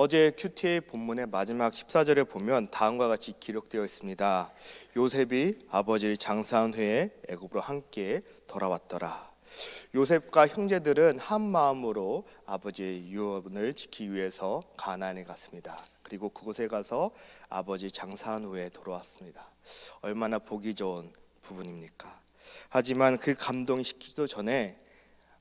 어제 QTA 본문의 마지막 14절에 보면 다음과 같이 기록되어 있습니다. 요셉이 아버지를 장사한 후에 애굽으로 함께 돌아왔더라. 요셉과 형제들은 한 마음으로 아버지의 유언을 지키기 위해서 가나안에 갔습니다. 그리고 그곳에 가서 아버지 장사한 후에 돌아왔습니다. 얼마나 보기 좋은 부분입니까? 하지만 그 감동시키기도 전에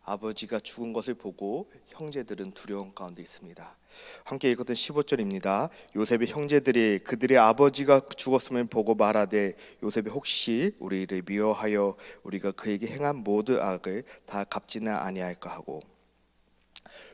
아버지가 죽은 것을 보고 형제들은 두려움 가운데 있습니다. 함께 읽었던 15절입니다. 요셉의 형제들이 그들의 아버지가 죽었음을 보고 말하되 요셉이 혹시 우리를 미워하여 우리가 그에게 행한 모든 악을 다 갚지는 아니할까 하고.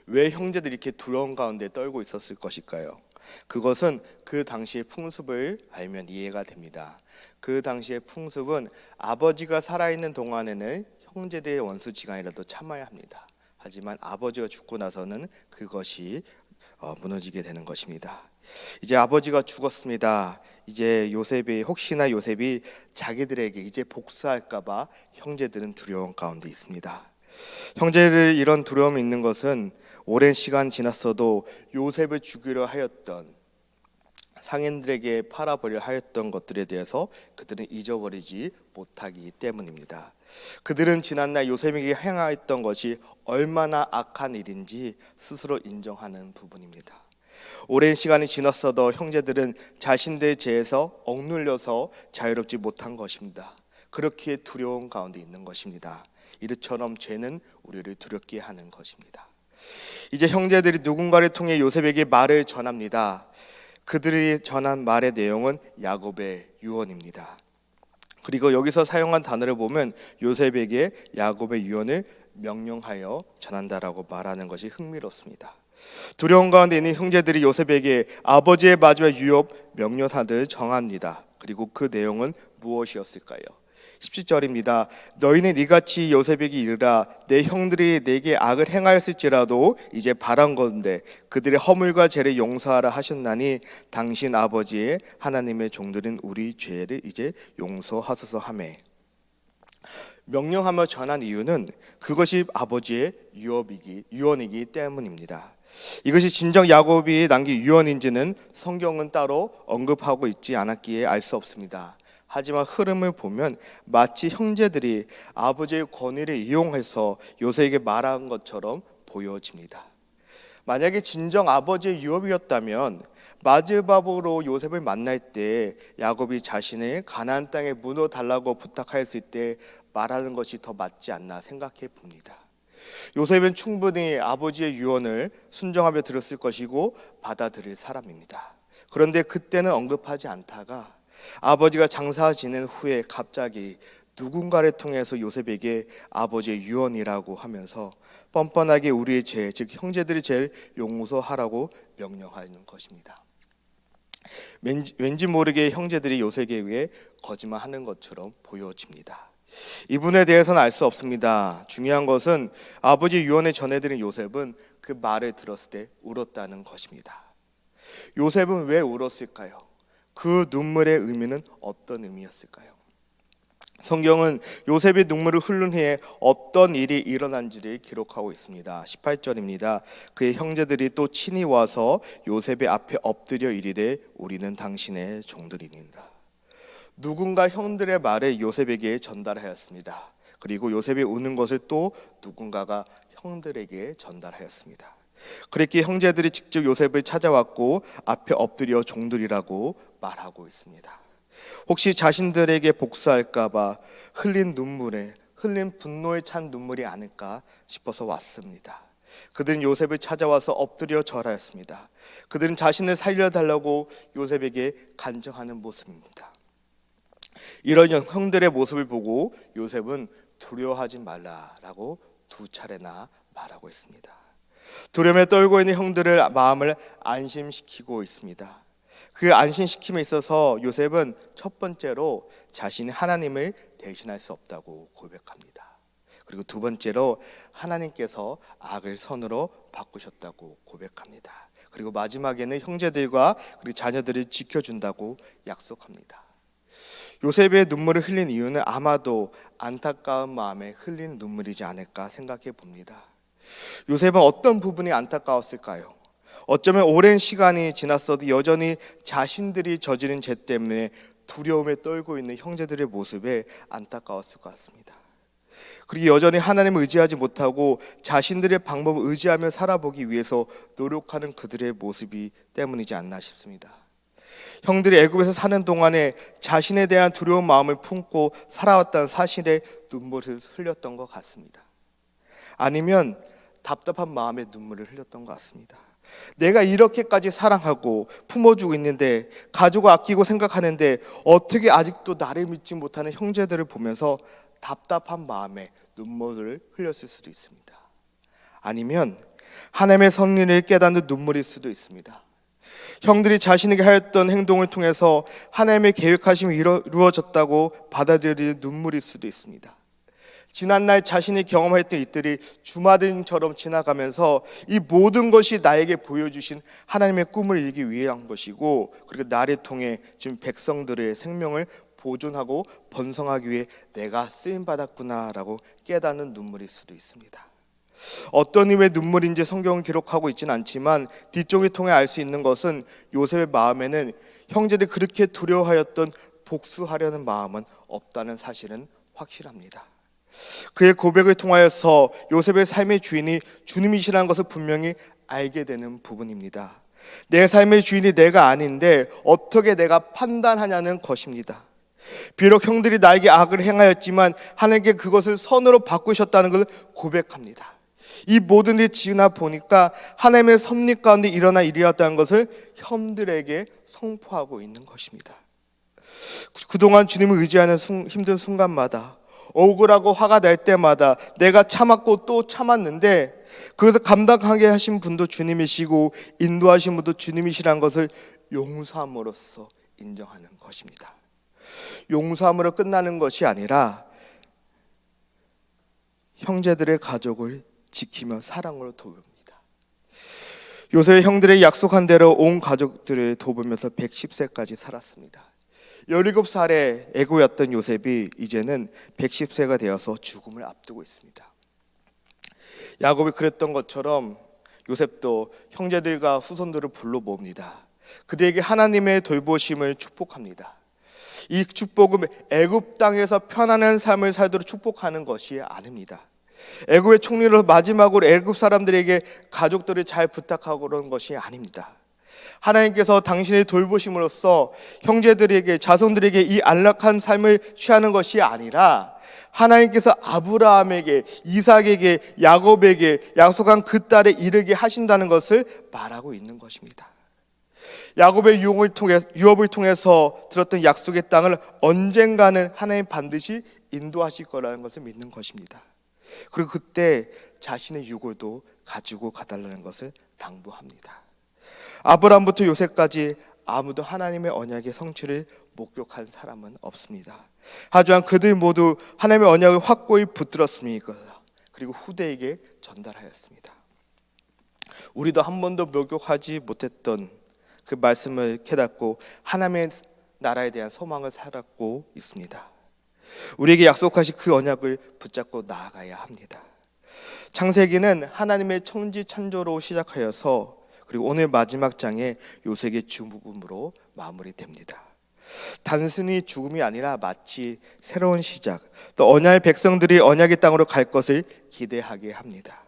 왜 형제들이 이렇게 두려움 가운데 떨고 있었을 것일까요? 그것은 그 당시의 풍습을 알면 이해가 됩니다. 그 당시의 풍습은 아버지가 살아있는 동안에는 형제들의 원수지간이라도 참아야 합니다. 하지만 아버지가 죽고 나서는 그것이 무너지게 되는 것입니다. 이제 아버지가 죽었습니다. 이제 혹시나 요셉이 자기들에게 이제 복수할까 봐 형제들은 두려움 가운데 있습니다. 형제들 이런 두려움이 있는 것은 오랜 시간 지났어도 요셉을 죽이려 하였던 상인들에게 팔아버려 하였던 것들에 대해서 그들은 잊어버리지 못하기 때문입니다. 그들은 지난날 요셉에게 행하였던 것이 얼마나 악한 일인지 스스로 인정하는 부분입니다. 오랜 시간이 지났어도 형제들은 자신들의 죄에서 억눌려서 자유롭지 못한 것입니다. 그렇기에 두려움 가운데 있는 것입니다. 이처럼 죄는 우리를 두렵게 하는 것입니다. 이제 형제들이 누군가를 통해 요셉에게 말을 전합니다. 그들이 전한 말의 내용은 야곱의 유언입니다. 그리고 여기서 사용한 단어를 보면 요셉에게 야곱의 유언을 명령하여 전한다라고 말하는 것이 흥미롭습니다. 두려움 가운데 있는 형제들이 요셉에게 아버지의 마지막 유언 명령하듯 정합니다. 그리고 그 내용은 무엇이었을까요? 17절입니다. 너희는 이같이 요셉에게 이르라. 내 형들이 내게 악을 행하였을지라도 이제 바란건대 그들의 허물과 죄를 용서하라 하셨나니 당신 아버지의 하나님의 종들은 우리 죄를 이제 용서하소서 하매. 명령하며 전한 이유는 그것이 아버지의 유언이기 때문입니다. 이것이 진정 야곱이 남긴 유언인지는 성경은 따로 언급하고 있지 않았기에 알 수 없습니다. 하지만 흐름을 보면 마치 형제들이 아버지의 권위를 이용해서 요셉에게 말한 것처럼 보여집니다. 만약에 진정 아버지의 유업이었다면 마즈밥으로 요셉을 만날 때 야곱이 자신을 가나안 땅에 문어 달라고 부탁하였을 때 말하는 것이 더 맞지 않나 생각해 봅니다. 요셉은 충분히 아버지의 유언을 순종하며 들었을 것이고 받아들일 사람입니다. 그런데 그때는 언급하지 않다가 아버지가 장사 지낸 후에 갑자기 누군가를 통해서 요셉에게 아버지의 유언이라고 하면서 뻔뻔하게 우리의 죄, 즉 형제들의 죄를 용서하라고 명령하는 것입니다. 왠지 모르게 형제들이 요셉에 의해 거짓말하는 것처럼 보여집니다. 이분에 대해서는 알 수 없습니다. 중요한 것은 아버지 유언을 전해드린 요셉은 그 말을 들었을 때 울었다는 것입니다. 요셉은 왜 울었을까요? 그 눈물의 의미는 어떤 의미였을까요? 성경은 요셉의 눈물을 흘린 후에 어떤 일이 일어난지를 기록하고 있습니다. 18절입니다. 그의 형제들이 또 친히 와서 요셉의 앞에 엎드려 이르되 우리는 당신의 종들이니이다. 누군가 형들의 말을 요셉에게 전달하였습니다. 그리고 요셉이 우는 것을 또 누군가가 형들에게 전달하였습니다. 그렇게 형제들이 직접 요셉을 찾아왔고 앞에 엎드려 종들이라고 말하고 있습니다. 혹시 자신들에게 복수할까 봐 흘린 분노에 찬 눈물이 아닐까 싶어서 왔습니다. 그들은 요셉을 찾아와서 엎드려 절하였습니다. 그들은 자신을 살려달라고 요셉에게 간청하는 모습입니다. 이런 형들의 모습을 보고 요셉은 두려워하지 말라라고 2차례나 말하고 있습니다. 두려움에 떨고 있는 형들을 마음을 안심시키고 있습니다. 그 안심시킴에 있어서 요셉은 첫 번째로 자신이 하나님을 대신할 수 없다고 고백합니다. 그리고 두 번째로 하나님께서 악을 선으로 바꾸셨다고 고백합니다. 그리고 마지막에는 형제들과 그리고 자녀들을 지켜준다고 약속합니다. 요셉의 눈물을 흘린 이유는 아마도 안타까운 마음에 흘린 눈물이지 않을까 생각해 봅니다. 요셉은 어떤 부분이 안타까웠을까요? 어쩌면 오랜 시간이 지났어도 여전히 자신들이 저지른 죄 때문에 두려움에 떨고 있는 형제들의 모습에 안타까웠을 것 같습니다. 그리고 여전히 하나님을 의지하지 못하고 자신들의 방법을 의지하며 살아보기 위해서 노력하는 그들의 모습이 때문이지 않나 싶습니다. 형들이 애굽에서 사는 동안에 자신에 대한 두려운 마음을 품고 살아왔다는 사실에 눈물을 흘렸던 것 같습니다. 아니면 답답한 마음에 눈물을 흘렸던 것 같습니다. 내가 이렇게까지 사랑하고 품어주고 있는데, 가지고 아끼고 생각하는데 어떻게 아직도 나를 믿지 못하는 형제들을 보면서 답답한 마음에 눈물을 흘렸을 수도 있습니다. 아니면 하나님의 섭리를 깨닫는 눈물일 수도 있습니다. 형들이 자신에게 하였던 행동을 통해서 하나님의 계획하심이 이루어졌다고 받아들이는 눈물일 수도 있습니다. 지난날 자신이 경험했던 일들이 주마등처럼 지나가면서 이 모든 것이 나에게 보여주신 하나님의 꿈을 이루기 위한 것이고, 그리고 나를 통해 지금 백성들의 생명을 보존하고 번성하기 위해 내가 쓰임받았구나라고 깨닫는 눈물일 수도 있습니다. 어떤 이유의 눈물인지 성경은 기록하고 있지는 않지만 뒤쪽을 통해 알 수 있는 것은 요셉의 마음에는 형제들이 그렇게 두려워하였던 복수하려는 마음은 없다는 사실은 확실합니다. 그의 고백을 통하여서 요셉의 삶의 주인이 주님이시라는 것을 분명히 알게 되는 부분입니다. 내 삶의 주인이 내가 아닌데 어떻게 내가 판단하냐는 것입니다. 비록 형들이 나에게 악을 행하였지만 하나님께 그것을 선으로 바꾸셨다는 것을 고백합니다. 이 모든 일이 지나 보니까 하나님의 섭리 가운데 일어난 일이었다는 것을 형들에게 선포하고 있는 것입니다. 그동안 주님을 의지하는 힘든 순간마다, 억울하고 화가 날 때마다 내가 참았고 또 참았는데 그것을 감당하게 하신 분도 주님이시고 인도하신 분도 주님이시라는 것을 용서함으로써 인정하는 것입니다. 용서함으로 끝나는 것이 아니라 형제들의 가족을 지키며 사랑으로 돕습니다. 요셉의 형들의 약속한 대로 온 가족들을 돕으면서 110세까지 살았습니다. 17살의 애고였던 요셉이 이제는 110세가 되어서 죽음을 앞두고 있습니다. 야곱이 그랬던 것처럼 요셉도 형제들과 후손들을 불러 모읍니다. 그들에게 하나님의 돌보심을 축복합니다. 이 축복은 애굽 땅에서 편안한 삶을 살도록 축복하는 것이 아닙니다. 애굽의 총리로 마지막으로 애굽 사람들에게 가족들을 잘 부탁하고 그런 것이 아닙니다. 하나님께서 당신의 돌보심으로써 형제들에게, 자손들에게 이 안락한 삶을 취하는 것이 아니라 하나님께서 아브라함에게, 이삭에게, 야곱에게 약속한 그 딸에 이르게 하신다는 것을 말하고 있는 것입니다. 야곱의 유업을 통해서 들었던 약속의 땅을 언젠가는 하나님 반드시 인도하실 거라는 것을 믿는 것입니다. 그리고 그때 자신의 유골도 가지고 가달라는 것을 당부합니다. 아브라함부터 요셉까지 아무도 하나님의 언약의 성취를 목격한 사람은 없습니다. 하지만 그들 모두 하나님의 언약을 확고히 붙들었습니다. 그리고 후대에게 전달하였습니다. 우리도 한 번도 목격하지 못했던 그 말씀을 깨닫고 하나님의 나라에 대한 소망을 살았고 있습니다. 우리에게 약속하신 그 언약을 붙잡고 나아가야 합니다. 창세기는 하나님의 천지 창조로 시작하여서 그리고 오늘 마지막 장에 요셉의 죽음으로 마무리됩니다. 단순히 죽음이 아니라 마치 새로운 시작, 또 언약의 백성들이 언약의 땅으로 갈 것을 기대하게 합니다.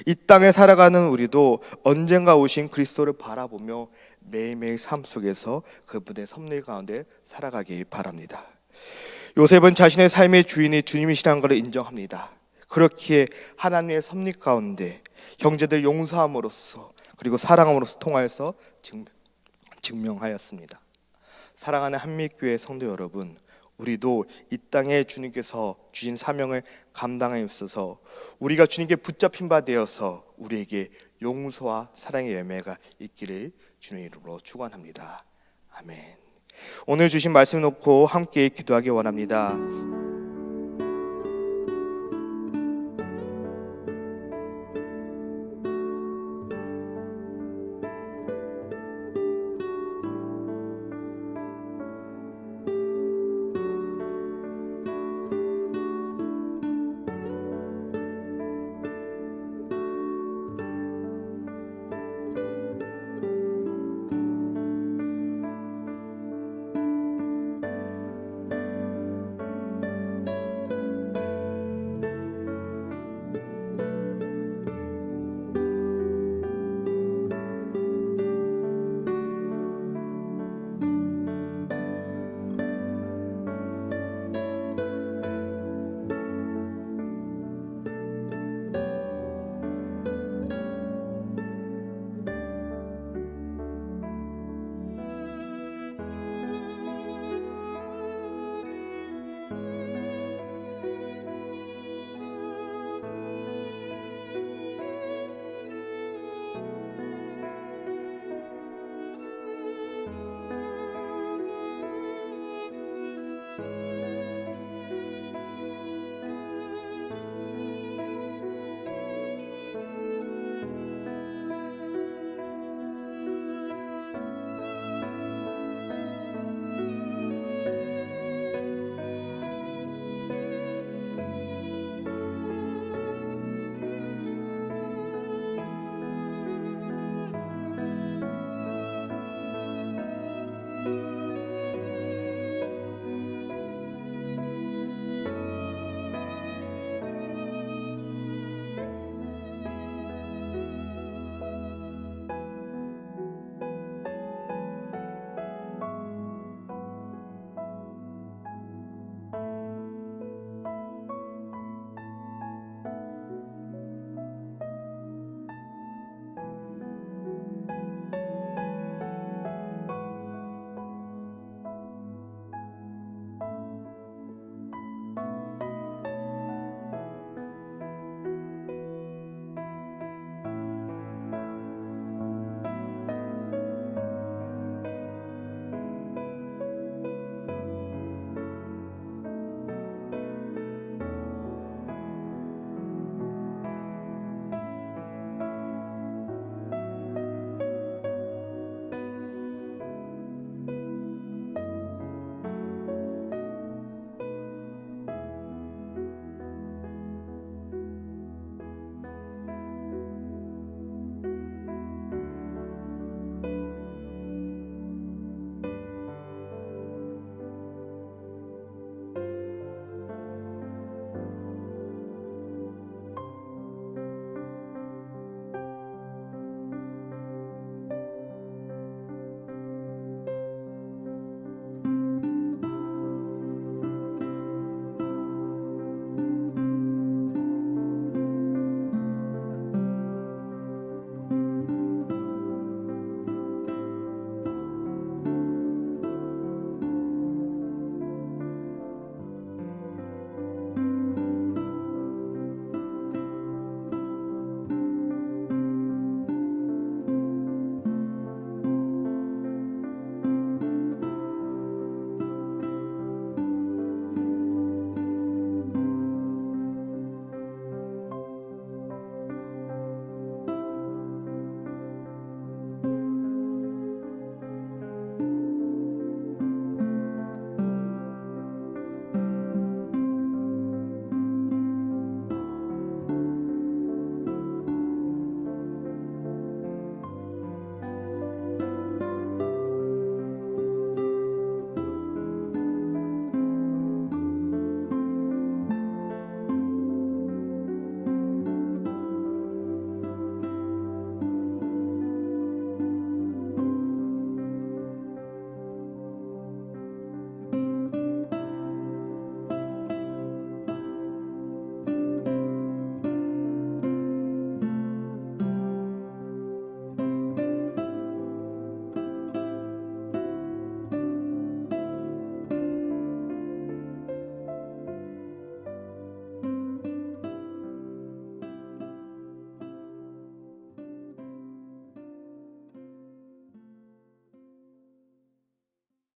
이 땅에 살아가는 우리도 언젠가 오신 그리스도를 바라보며 매일매일 삶 속에서 그분의 섭리 가운데 살아가기 바랍니다. 요셉은 자신의 삶의 주인이 주님이시라는 것을 인정합니다. 그렇기에 하나님의 섭리 가운데 형제들 용서함으로써 그리고 사랑함으로써 통하여서 증명하였습니다. 사랑하는 한미교회 성도 여러분, 우리도 이 땅에 주님께서 주신 사명을 감당함에 있어서 우리가 주님께 붙잡힌 바 되어서 우리에게 용서와 사랑의 열매가 있기를 주님의 이름으로 축원합니다. 아멘. 오늘 주신 말씀 놓고 함께 기도하기 원합니다.